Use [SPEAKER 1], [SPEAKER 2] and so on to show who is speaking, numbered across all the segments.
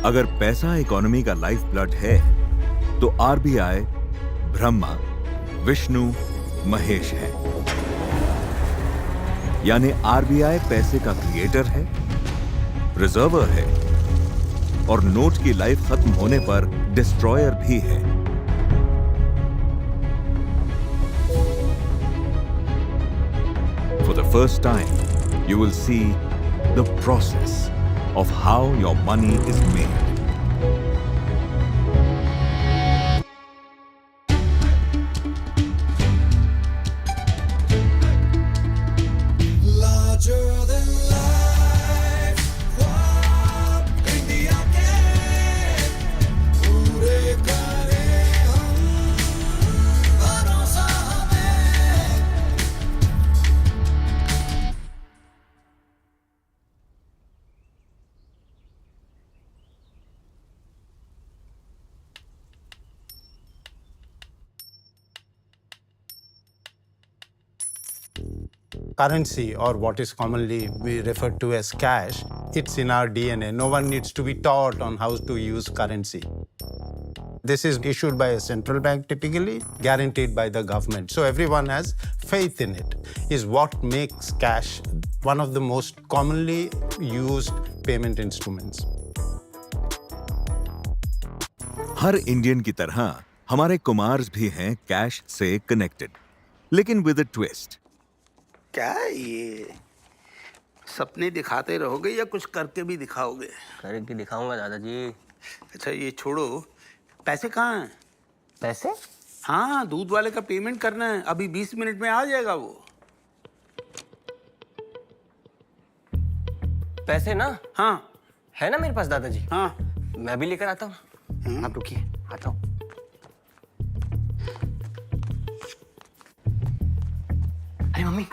[SPEAKER 1] अगर पैसा इकोनॉमी का लाइफ ब्लड है तो आरबीआई ब्रह्मा, विष्णु, महेश है। यानी आरबीआई पैसे का क्रिएटर है, रिजर्वर है और नोट की लाइफ खत्म होने पर डिस्ट्रॉयर भी है। For the first time, you will see the process of how your money is made.
[SPEAKER 2] Larger than life, ख्वाब इंडिया के पूरे करें हम, भरोसा हमें।
[SPEAKER 3] Currency, or what is commonly we refer to as cash, it's in our DNA. No one needs to be taught on how to use currency. This is issued by a central bank typically, guaranteed by the government. So everyone has faith in it, is what makes cash one of the most commonly used payment instruments.
[SPEAKER 1] Her Indian की तरह हमारे Kumars भी हैं cash से connected, लेकिन with a twist.
[SPEAKER 4] क्या ये सपने दिखाते रहोगे या कुछ करके भी दिखाओगे?
[SPEAKER 5] करके दिखाऊंगा दादाजी।
[SPEAKER 4] अच्छा ये छोड़ो, पैसे कहाँ हैं?
[SPEAKER 5] पैसे?
[SPEAKER 4] हाँ, दूध वाले का पेमेंट करना है, अभी 20 मिनट में आ जाएगा वो।
[SPEAKER 5] पैसे ना?
[SPEAKER 4] हाँ
[SPEAKER 5] है ना मेरे पास दादाजी।
[SPEAKER 4] हाँ,
[SPEAKER 5] मैं भी लेकर आता हूँ। आप रुकिए, आता हूँ। अरे मम्मी,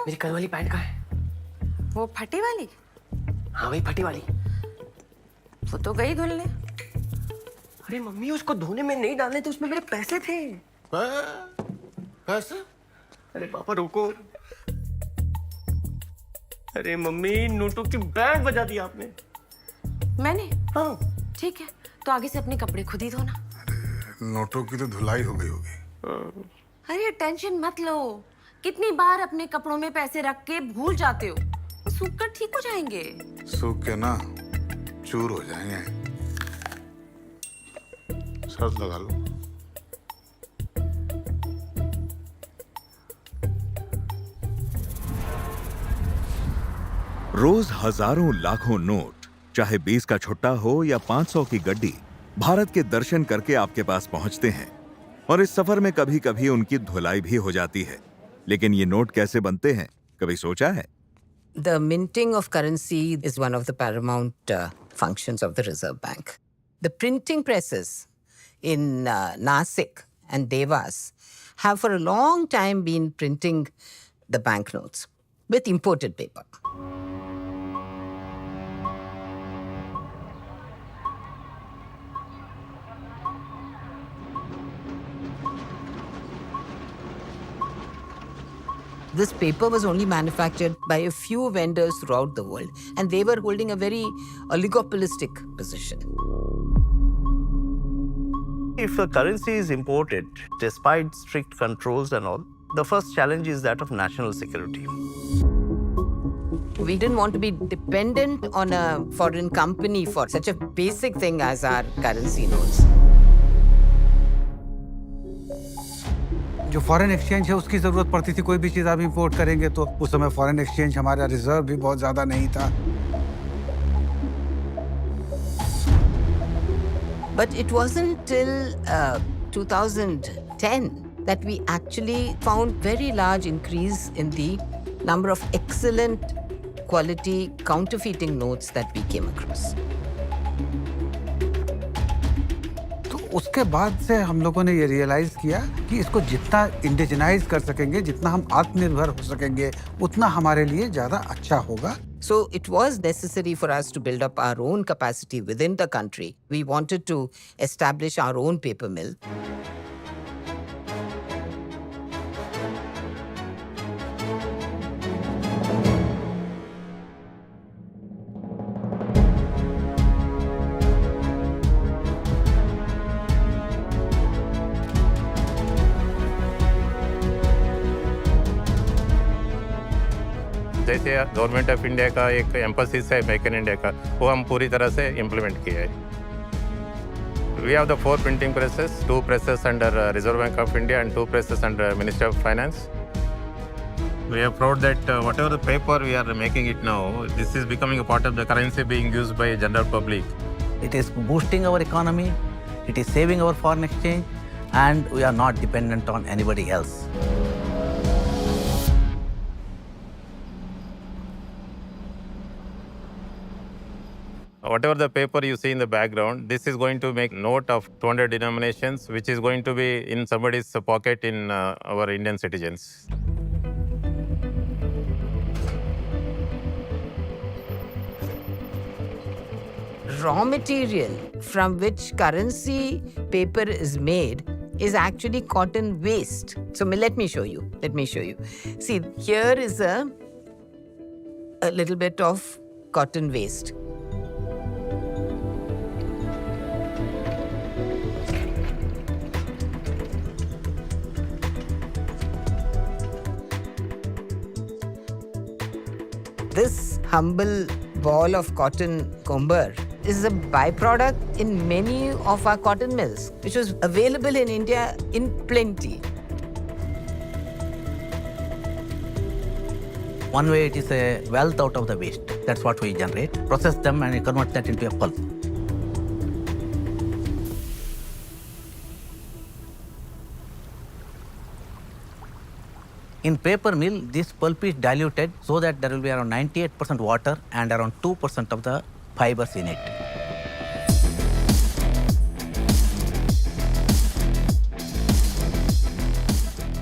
[SPEAKER 5] मेरी कल वाली पैंट कहाँ है?
[SPEAKER 6] वो फटी वाली?
[SPEAKER 5] हाँ वही फटी वाली।
[SPEAKER 6] वो तो गई धुलने।
[SPEAKER 5] अरे मम्मी उसको धोने में नहीं डालने थे, उसमें मेरे पैसे थे।
[SPEAKER 4] पैसे?
[SPEAKER 5] अरे पापा रुको। अरे मम्मी नोटों की बैंड बजा दी आपने।
[SPEAKER 6] मैंने?
[SPEAKER 5] हाँ।
[SPEAKER 6] ठीक है, तो आगे से अपने कपड़े खुद ही धोना।
[SPEAKER 7] नोटों की तो धुलाई हो गई होगी।
[SPEAKER 6] अरे टेंशन मत लो, कितनी बार अपने कपड़ों में पैसे रख के भूल जाते हो, सूख कर ठीक हो जाएंगे।
[SPEAKER 7] सूख के ना चूर हो जाएंगे। शर्त लगा लो।
[SPEAKER 1] रोज हजारों लाखों नोट, चाहे 20 का छुट्टा हो या 500 की गड्डी, भारत के दर्शन करके आपके पास पहुंचते हैं। और इस सफर में कभी कभी उनकी धुलाई भी हो जाती है। लेकिन ये नोट कैसे बनते हैं, कभी सोचा है?
[SPEAKER 8] The minting of currency is one of the paramount functions of the Reserve Bank. The printing presses in Nasik and Devas have for a long time been printing the banknotes with imported paper. This paper was only manufactured by a few vendors throughout the world, and they were holding a very oligopolistic position.
[SPEAKER 9] If a currency is imported, despite strict controls and all, the first challenge is that of national security.
[SPEAKER 8] We didn't want to be dependent on a foreign company for such a basic thing as our currency notes.
[SPEAKER 10] जो foreign exchange है उसकी जरूरत पड़ती थी, कोई भी चीज आप इंपोर्ट करेंगे तो उस समय फॉरेन एक्सचेंज हमारा रिजर्व भी बहुत ज्यादा नहीं था।
[SPEAKER 8] But it wasn't till 2010 that we actually found very large increase in the number of excellent quality counterfeiting notes that we came across.
[SPEAKER 10] तो उसके बाद से हम लोगों ने ये रियलाइज किया कि इसको जितना इंडिजिनाइज कर सकेंगे, जितना हम आत्मनिर्भर हो सकेंगे, उतना हमारे लिए ज्यादा अच्छा होगा।
[SPEAKER 8] So it was necessary for us to build up our own capacity within the country. We wanted to establish our own paper mill.
[SPEAKER 11] जैसे गवर्नमेंट ऑफ इंडिया का एक एम्फसिस है मेक इन इंडिया का, वो हम पूरी तरह से इम्प्लीमेंट किया है. We have the 4 printing presses, 2 presses under Reserve Bank of India and 2 presses under Ministry of Finance. We are proud that whatever the paper we are making it now, this is becoming a part of the currency being used by general public.
[SPEAKER 9] It is boosting our economy, it is saving our foreign exchange, and we are not dependent on anybody else.
[SPEAKER 11] Whatever the paper you see in the background, this is going to make note of 200 denominations, which is going to be in somebody's pocket in our Indian citizens.
[SPEAKER 8] Raw material from which currency paper is made is actually cotton waste. So let me show you. See, here is a little bit of cotton waste. This humble ball of cotton comber is a byproduct in many of our cotton mills, which was available in India in plenty.
[SPEAKER 9] One way it is a wealth out of the waste. That's what we generate, process them and convert that into a pulp. In paper mill, this pulp is diluted so that there will be around 98% water and around 2% of the fibers in it.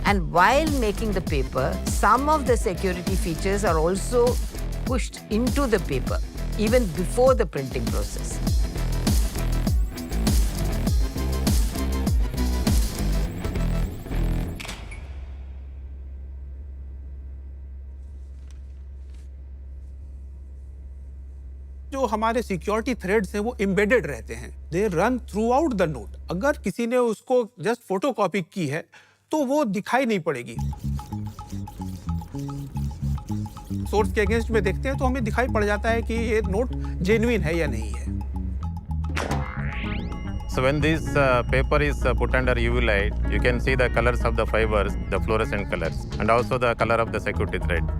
[SPEAKER 8] And while making the paper, some of the security features are also pushed into the paper, even before the printing process.
[SPEAKER 12] जो हमारे security threads हैं वो embedded रहते हैं. They run through out the note. अगर किसी ने उसको जस्ट फोटोकॉपी की है तो वो दिखाई नहीं पड़ेगी. सोर्स के अगेंस्ट में देखते हैं तो हमें दिखाई पड़ जाता है कि ये नोट जेन्युइन है या नहीं है.
[SPEAKER 11] So when this paper is put under UV light, you can see the colors of the fibers, the fluorescent colors, and also the color of the security thread.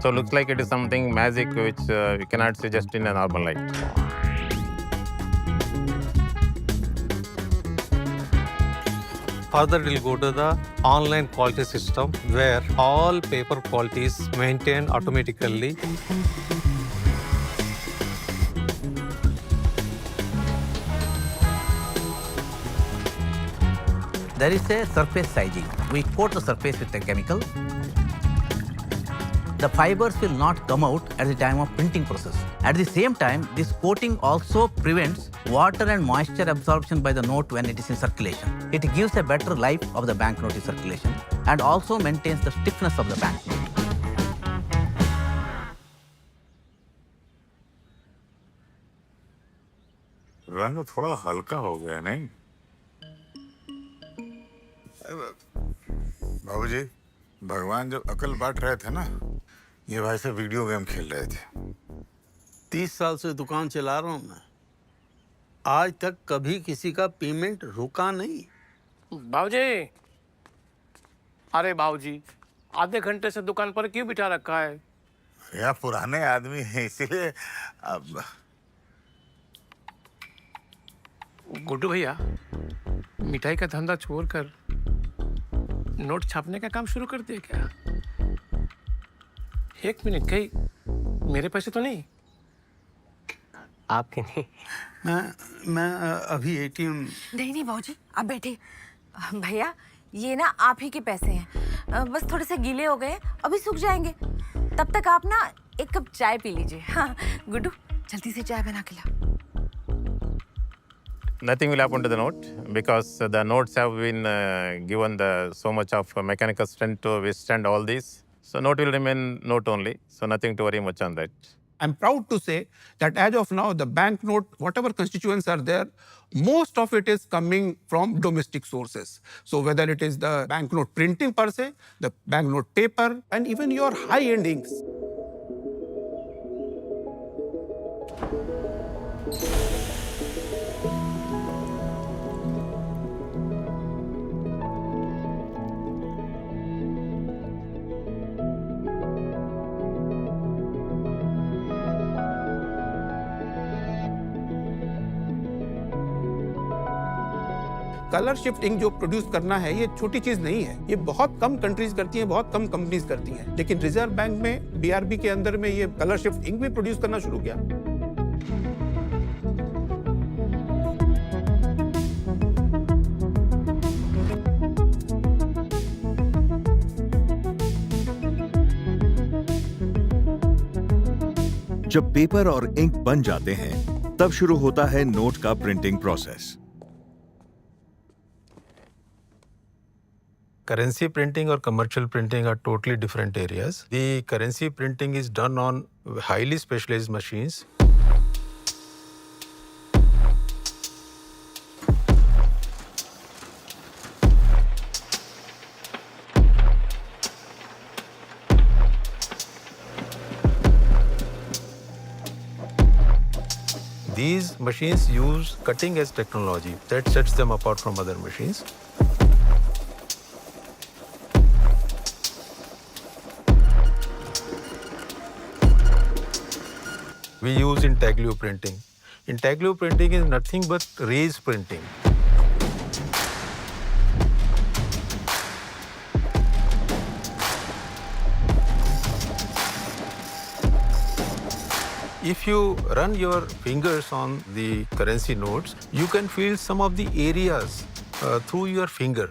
[SPEAKER 11] So it looks like it is something magic which you cannot see just in a normal light.
[SPEAKER 13] Further, it will go to the online quality system where all paper quality is maintained automatically.
[SPEAKER 9] There is a surface sizing. We coat the surface with a chemical. The fibers will not come out at the time of printing process. At the same time, this coating also prevents water and moisture absorption by the note when it is in circulation. It gives a better life of the banknote in circulation and also maintains the stiffness of the banknote.
[SPEAKER 7] रंग थोड़ा हल्का हो गया नहीं? बाबूजी, भगवान जब अकल बांट रहे थे ना, ये भाई से वीडियो गेम खेल रहे थे.
[SPEAKER 4] 30 साल से दुकान चला रहा हूँ मैं. आज तक कभी किसी का पेमेंट रुका नहीं.
[SPEAKER 5] बाबूजी, अरे बाबूजी, आधे घंटे से दुकान पर क्यों बिठा रखा है?
[SPEAKER 7] या पुराने आदमी हैं इसीलिए. अब
[SPEAKER 5] गुड्डू भैया, मिठाई का धंधा छोड़कर नोट छापने का काम शुरू कर दिया क्या? एक मिनट, कहीं मेरे पैसे तो नहीं?
[SPEAKER 4] आपके नहीं. मैं अभी एटीएम.
[SPEAKER 6] नहीं बाबूजी, आप बैठे. भैया, ये ना आप ही के पैसे हैं. बस थोड़े से गीले हो गए, अभी सूख जाएंगे. तब तक आप ना एक कप चाय पी लीजिए. हाँ गुड्डू, जल्दी से चाय बना के ला.
[SPEAKER 11] Nothing will happen to the note because the notes have been given so much of mechanical strength to withstand all these. So note will remain note only. So nothing to worry much on that.
[SPEAKER 12] I'm proud to say that as of now, the banknote, whatever constituents are there, most of it is coming from domestic sources. So whether it is the banknote printing per se, the banknote paper, and even your high-end inks. Colour shift ink जो produce करना है ये छोटी चीज नहीं है, ये बहुत कम कंट्रीज करती हैं, बहुत कम कंपनीज करती हैं, लेकिन रिजर्व बैंक में बीआरबी के अंदर में ये कलर शिफ्ट इंक भी प्रोड्यूस करना शुरू किया।
[SPEAKER 1] जब पेपर और इंक बन जाते हैं तब शुरू होता है नोट का printing process.
[SPEAKER 13] Currency printing or commercial printing are totally different areas. The currency printing is done on highly specialized machines. These machines use cutting-edge technology that sets them apart from other machines. We use intaglio printing. Intaglio printing is nothing but raise printing. If you run your fingers on the currency notes, you can feel some of the areas through your finger.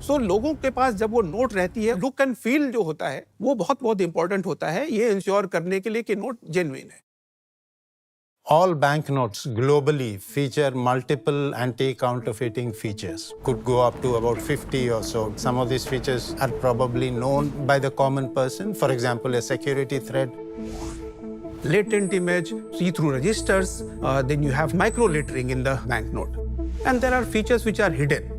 [SPEAKER 12] सो लोगों के पास जब वो note रहती है, look and feel जो होता है वो बहुत बहुत इंपॉर्टेंट होता है, ये इंश्योर करने के लिए कि नोट जेन्युइन है।
[SPEAKER 3] All banknotes globally feature multiple anti-counterfeiting features. Could go up to about 50 or so. Some of these features are probably known by the common person. For example, a security threat.
[SPEAKER 12] Latent image, see-through registers, then you have micro-lettering in the banknote. And there are features which are hidden.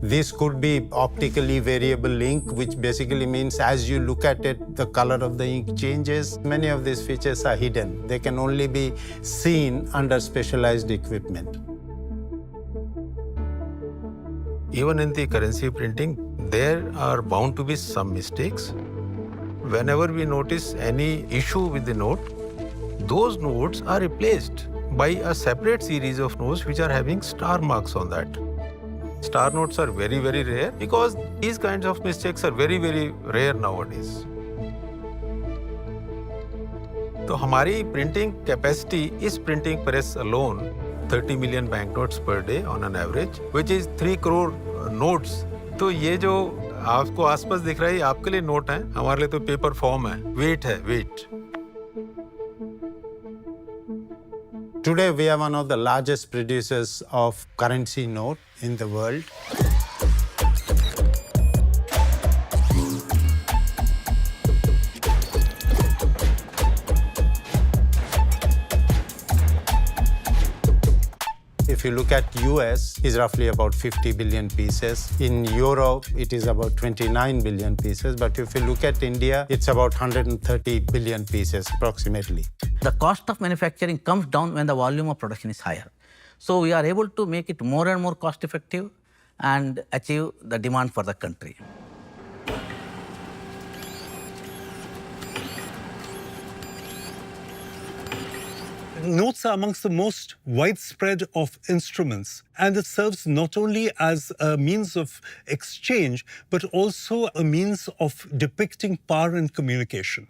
[SPEAKER 3] This could be optically variable ink, which basically means as you look at it, the color of the ink changes. Many of these features are hidden. They can only be seen under specialized equipment.
[SPEAKER 13] Even in the currency printing, there are bound to be some mistakes. Whenever we notice any issue with the note, those notes are replaced by a separate series of notes which are having star marks on that. Star notes are very, very rare because these kinds of mistakes are very, very rare nowadays. तो हमारी printing capacity इस printing press alone 30 million banknotes per day on an average, which is 3 crore notes. तो ये जो आपको आसपास दिख रहा है, आपके लिए नोट है, हमारे लिए तो पेपर फॉर्म है, वेट है, wait.
[SPEAKER 3] Today, we are one of the largest producers of currency note in the world. If you look at US, is roughly about 50 billion pieces. In Europe, it is about 29 billion pieces. But if you look at India, it's about 130 billion pieces approximately.
[SPEAKER 9] The cost of manufacturing comes down when the volume of production is higher. So we are able to make it more and more cost effective and achieve the demand for the country.
[SPEAKER 14] Notes are amongst the most widespread of instruments, and it serves not only as a means of exchange, but also a means of depicting power and communication.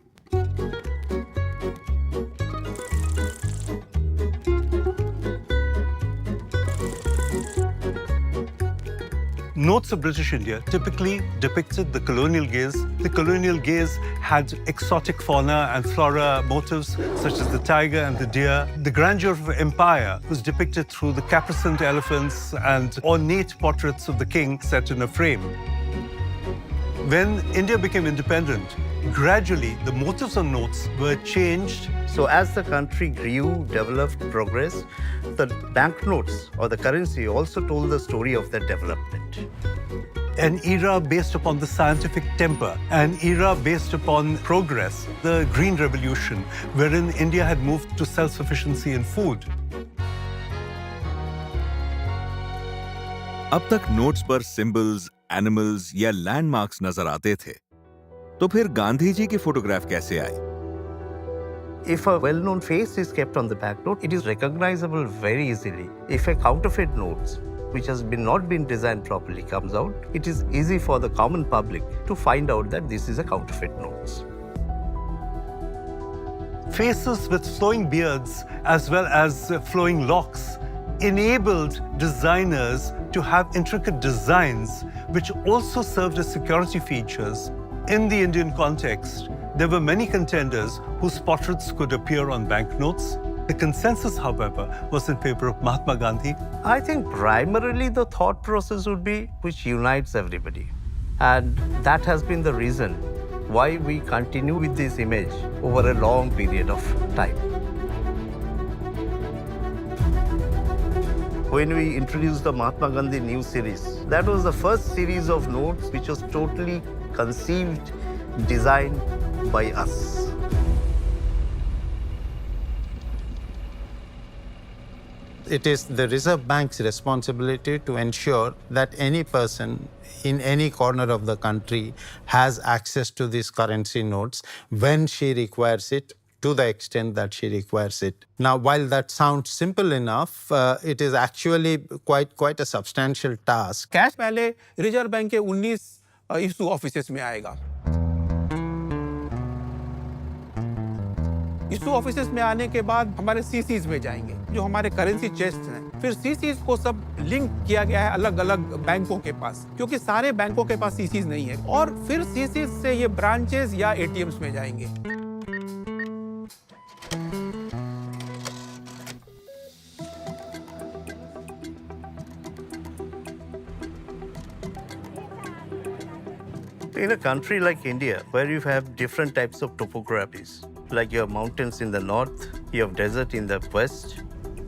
[SPEAKER 14] Notes of British India typically depicted the colonial gaze. The colonial gaze had exotic fauna and flora motifs such as the tiger and the deer. The grandeur of empire was depicted through the caparisoned elephants and ornate portraits of the king set in a frame. When India became independent, gradually the motifs on notes were changed.
[SPEAKER 15] So as the country grew, developed, progressed, the banknotes or the currency also told the story of that development.
[SPEAKER 14] An era based upon the scientific temper, an era based upon progress, the Green Revolution, wherein India had moved to self-sufficiency in food.
[SPEAKER 1] अब तक notes पर symbols, animals या landmarks नजर आते थे, तो फिर गांधी जी की फोटोग्राफ कैसे आई?
[SPEAKER 15] If a well-known face is kept on the banknote, it is recognizable very easily. If a counterfeit note, which has not been designed properly, comes out, it is easy for the common public to find out that this is a counterfeit note.
[SPEAKER 14] Faces with flowing beards as well as flowing locks enabled designers to have intricate designs which also served as security features. In the Indian context, there were many contenders whose portraits could appear on banknotes. The consensus, however, was in favor of Mahatma Gandhi.
[SPEAKER 15] I think primarily the thought process would be which unites everybody. And that has been the reason why we continue with this image over a long period of time. When we introduced the Mahatma Gandhi New Series, that was the first series of notes which was totally conceived, designed by us.
[SPEAKER 3] It is the Reserve Bank's responsibility to ensure that any person in any corner of the country has access to these currency notes when she requires it, to the extent that she requires it. Now, while that sounds simple enough, it is actually quite a substantial task.
[SPEAKER 12] Cash पहले reserve bank के 19 issue offices में आएगा। Issue offices में आने के बाद हमारे chassis में जाएंगे, जो हमारे करेंसी चेस्ट हैं। फिर सीसीज को सब लिंक किया गया है अलग-अलग बैंकों के पास, क्योंकि सारे बैंकों के पास सीसीज नहीं है। और फिर सीसीज से ये ब्रांचेस या एटीएम्स में जाएंगे।
[SPEAKER 15] In a country like India, where you have different types of topographies, like you have mountains in the north, you have desert in the west,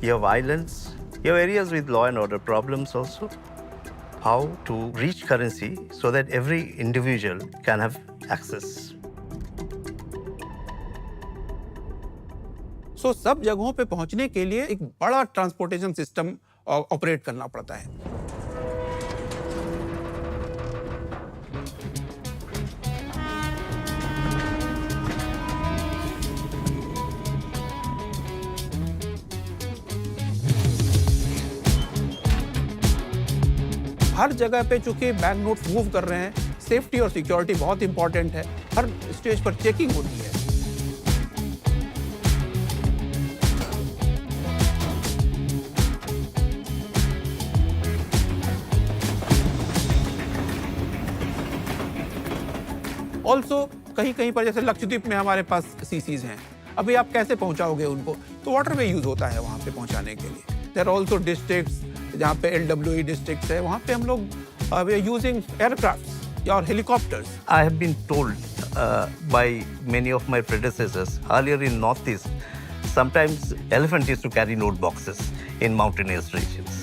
[SPEAKER 15] you have islands, you have areas with law and order problems also. How to reach currency so that every individual can have access.
[SPEAKER 12] So, सब जगहों पे पहुंचने के लिए एक बड़ा transportation system operate करना पड़ता है। हर जगह पे चूंकि बैंक नोट्स मूव कर रहे हैं, सेफ्टी और सिक्योरिटी बहुत इंपॉर्टेंट है। हर स्टेज पर चेकिंग होती है। ऑल्सो कहीं पर जैसे लक्षद्वीप में हमारे पास सीसीज हैं, अभी आप कैसे पहुंचाओगे उनको? तो वाटरवे यूज होता है वहां पे पहुंचाने के लिए। देयर आर ऑल्सो डिस्ट्रिक्ट्स जहाँ पे LWE डिस्ट्रिक्ट है, वहाँ पे हम लोग वी आर यूजिंग एयरक्राफ्ट और helicopters.
[SPEAKER 15] I have been told by many of my predecessors earlier in Northeast, sometimes elephant used to carry note boxes in mountainous regions.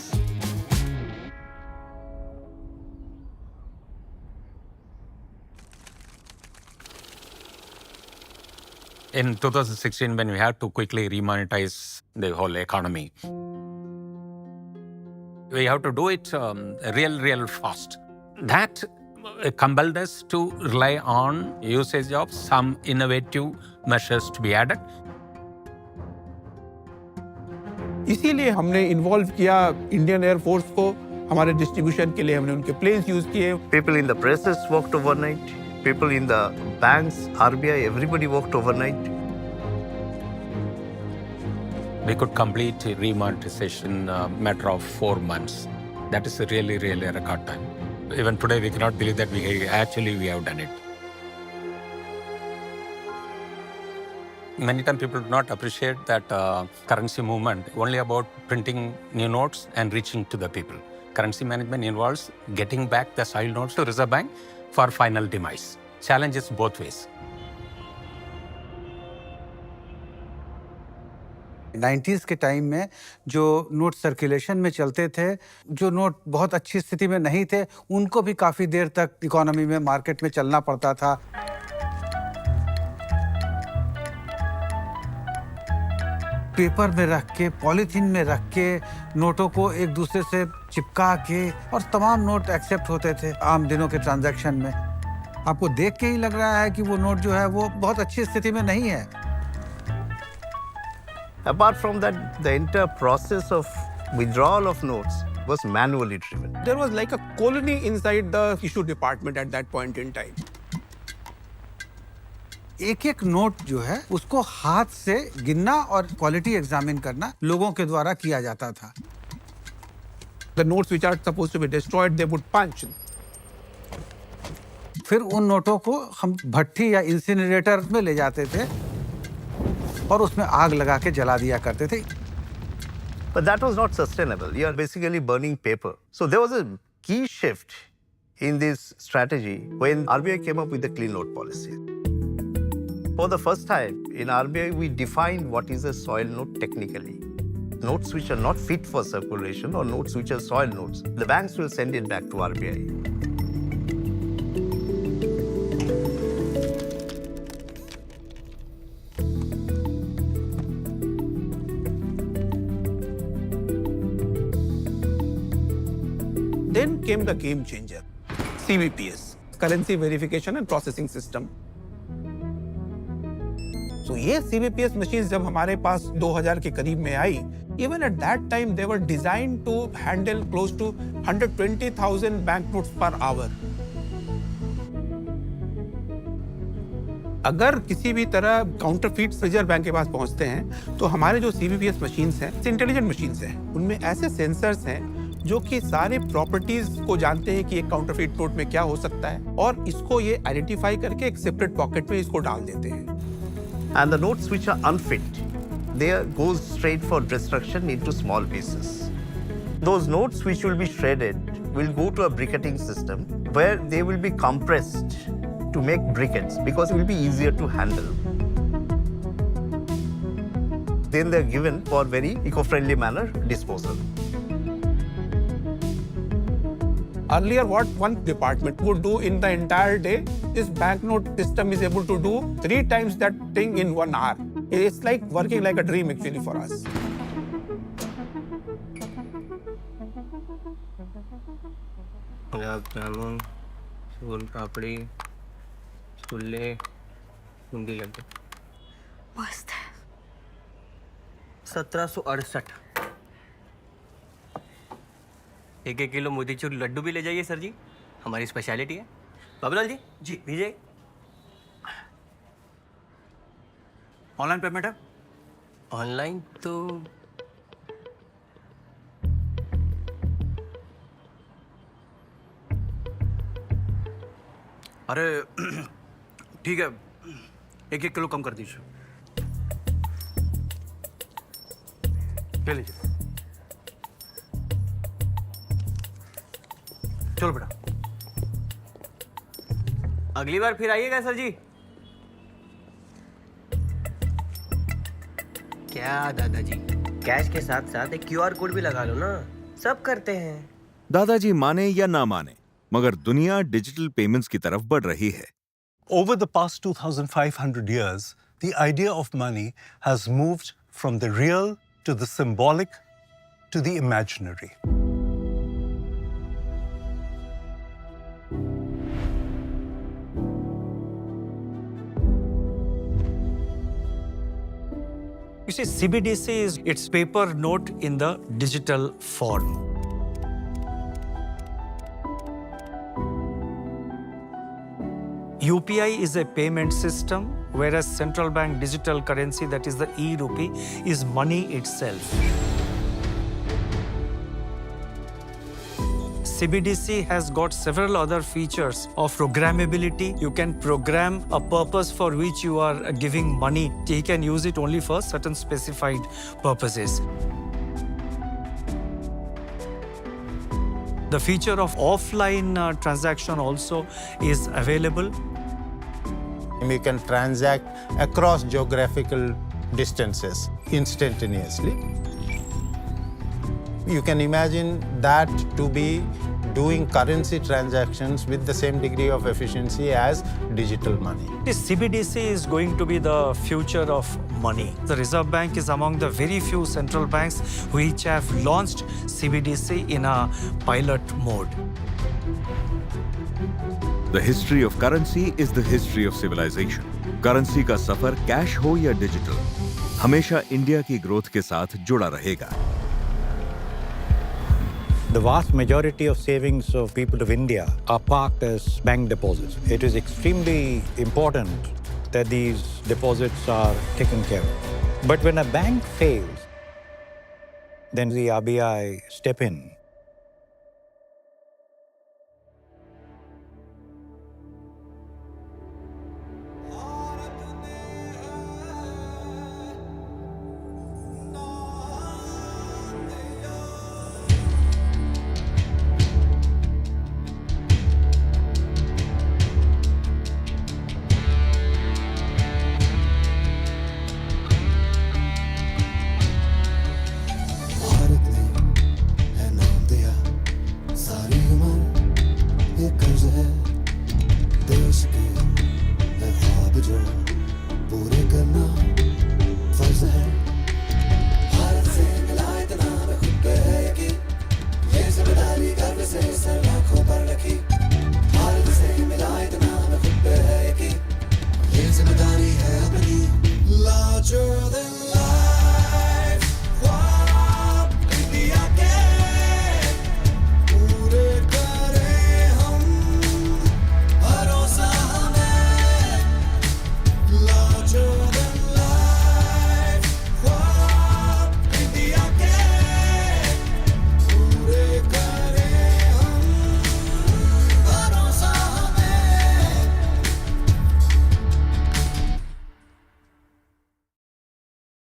[SPEAKER 16] In 2016, when we had to quickly remonetize the whole economy, we have to do it real fast. That compelled us to rely on usage of some innovative measures to be added.
[SPEAKER 12] इसीलिए हमने involve किया Indian air force को हमारे distribution के लिए। हमने उनके planes use किए।
[SPEAKER 15] People in the presses worked overnight. People in the banks, RBI, everybody worked overnight.
[SPEAKER 16] We could complete remonetization matter of 4 months. That is really a record time. Even today, we cannot believe that we have done it. Many times people do not appreciate that currency movement only about printing new notes and reaching to the people. Currency management involves getting back the soil notes to Reserve Bank for final demise. Challenge is both ways.
[SPEAKER 10] 90s के time में जो note circulation में चलते थे, जो note बहुत अच्छी स्थिति में नहीं थे, उनको भी काफ़ी देर तक इकोनॉमी में, मार्केट में चलना पड़ता था। पेपर में रख के, पॉलीथीन में रख के, नोटों को एक दूसरे से चिपका के, और तमाम नोट एक्सेप्ट होते थे आम दिनों के ट्रांजैक्शन में। आपको देख के ही लग रहा है कि वो नोट जो है वो बहुत अच्छी स्थिति में नहीं है।
[SPEAKER 15] Apart from that, the entire process of withdrawal of notes was manually driven.
[SPEAKER 12] There was like a colony inside the issue department at that point in time.
[SPEAKER 10] एक एक नोट जो है उसको हाथ से गिनना और क्वालिटी एग्जामिन करना लोगों के द्वारा किया जाता था।
[SPEAKER 12] The notes which are supposed to be destroyed, they would punch.
[SPEAKER 10] फिर उन नोटों को हम भट्टी या इंसिनरेटर में ले जाते थे और उसमें आग लगा के जला दिया करते थे।
[SPEAKER 15] But that was not sustainable. You are basically burning paper. So there was a key shift in this strategy when RBI came up with the clean note policy. For the first time in RBI, we defined what is a soil note technically. Notes which are not fit for circulation or notes which are soil notes, the banks will send it back to RBI.
[SPEAKER 12] Then came the game changer, CBPS, Currency Verification and Processing System. So ये CBPS machines जब हमारे पास 2000 के करीब में आई, even at that time they were designed to handle close to 120,000 banknotes per hour. अगर किसी भी तरह काउंटरफीट रिजर्व बैंक के पास पहुंचते हैं, तो हमारे जो CBPS मशीन्स हैं, इंटेलिजेंट मशीन्स हैं, उनमें ऐसे सेंसर्स हैं जो कि सारे प्रॉपर्टीज को जानते हैं कि एक काउंटरफीट नोट में क्या हो सकता है, और इसको ये आइडेंटिफाई करके एक सेपरेट पॉकेट में इसको डाल देते हैं।
[SPEAKER 15] And the notes which are unfit, they goes straight for destruction into small pieces. Those notes which will be shredded will go to a briquetting system where they will be compressed to make briquettes because it will be easier to handle. Then they are given for very eco-friendly manner disposal.
[SPEAKER 12] Earlier, what one department would do in the entire day, this banknote system is able to do 3 times that thing in 1 hour. It's like working like a dream actually for us.
[SPEAKER 17] Gulab jamun, सोन पापड़ी, छोले, बूंदी लड्डू।
[SPEAKER 6] मस्त है।
[SPEAKER 17] 1768। 1-1 kilo motichoor Laddu भी ले जाइए sir जी, हमारी speciality है। बाबूलाल जी, जी लीजिए।
[SPEAKER 9] Online payment है?
[SPEAKER 17] Online तो
[SPEAKER 9] अरे ठीक है, 1-1 किलो कम कर दीजिए। ले लीजिए। चलो बेटा।
[SPEAKER 17] अगली बार फिर आइएगा सर जी। क्या दादाजी, कैश के साथ साथ एक QR कोड भी लगा लो ना, सब करते हैं।
[SPEAKER 1] दादाजी माने या ना माने, मगर दुनिया डिजिटल पेमेंट्स की तरफ बढ़ रही है।
[SPEAKER 14] Over the past 2,500 years, the idea of money has moved from the real to the symbolic to the imaginary.
[SPEAKER 18] You see, CBDC is its paper note in the digital form. UPI is a payment system, whereas central bank digital currency, that is the e-rupee, is money itself. CBDC has got several other features of programmability. You can program a purpose for which you are giving money. He can use it only for certain specified purposes. The feature of offline transaction also is available.
[SPEAKER 3] You can transact across geographical distances instantaneously. You can imagine that to be doing currency transactions with the same degree of efficiency as digital money.
[SPEAKER 18] This CBDC is going to be the future of money. The Reserve Bank is among the very few central banks which have launched CBDC in a pilot mode.
[SPEAKER 1] The history of currency is the history of civilization. Currency का सफर cash हो या digital, हमेशा India की growth के साथ जुड़ा रहेगा.
[SPEAKER 19] The vast majority of savings of people of India are parked as bank deposits. It is extremely important that these deposits are taken care of. But when a bank fails, then the RBI step in